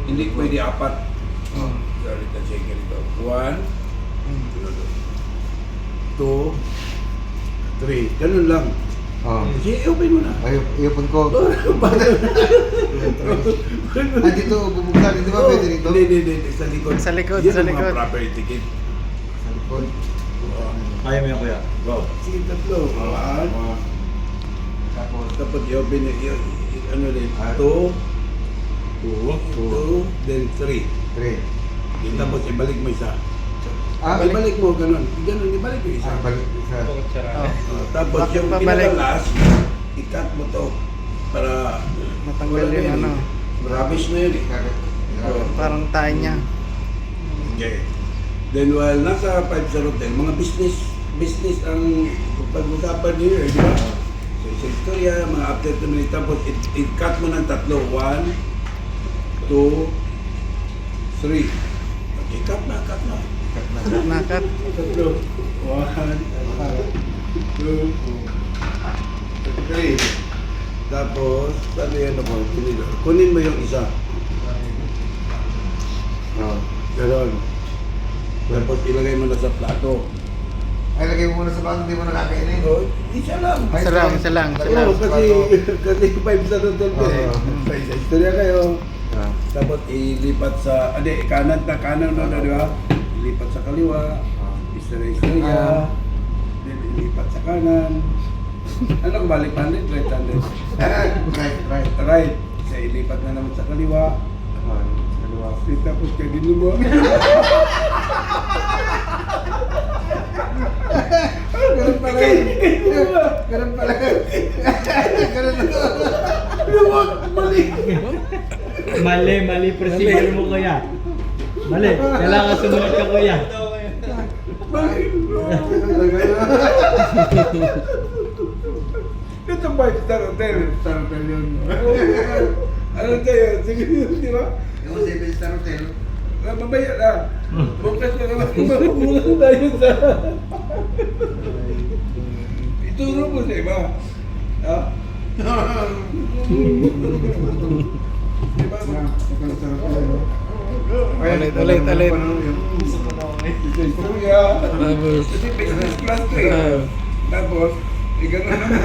Hindi pwede apat. Sorry, check ito. 1, 2, 3. Ganun lang. Sige, open mo na. Ay, i-open ko. Dito, bubuksan. Hindi ba pwede rito? Hindi. Sa likod. Sa likod, Yan sa ang mga likod. proper ticket. Sa likod. Kaya mo yan, kuya. Go. Sige, tatlo. 1. Tapos i-open ano din. 2, 2, then 3. 3. Tapos ibalik mo isa. Ibalik mo, ganun. Ganun, ibalik mo isa. Balik isa. Tapos Bakit yung pabalik? pinakalas, i-cut mo to. Para Matanggal wala na yung yun ano. eh. Rubbish na yun eh. Parang tayo niya. Okay. Then while nasa 5-star hotel, mga business ang pag-usapan niyo eh, di ba? So sa istorya, mga after 2 minutes, tapos i-cut mo ng tatlo. 1, 2, 3. Okay, cut na. Nakat. Tatlo. 1, 2, 3. Tapos, paano yan ako? Kunin mo yung isa. Ganon. Tapos ilagay mo na sa plato. Ay, lagay mo muna sa plato, hindi mo nakakainin. O, isa lang. Isa lang. Oo, kasi 5-star hotel ka eh. Sa istorya kayo. Tapos ilipat sa, kanan na, di ba? Ilipat sa kaliwa. Istorya. Then ilipat sa kanan. Ano kung balik handed? Right handed. Right. Sa ilipat na naman sa kaliwa. Tapos kaya ginubo. Ganun pala. Ganun pala. Ganun pala. Mali, procedure mo, kuya. Mali, kailangan sumunod ka, kuya. Ito 5-star hotel. 5-star hotel yun. Ano tayo? Sige, di ba? Yung 7-star hotel. Mamaya na. Bukas na naman. Mabulang tayo sa... Ituro mo sa iba. Ha? Di ba? Ulit. Istorya. Kasi business class to eh. Tapos, gano'n naman.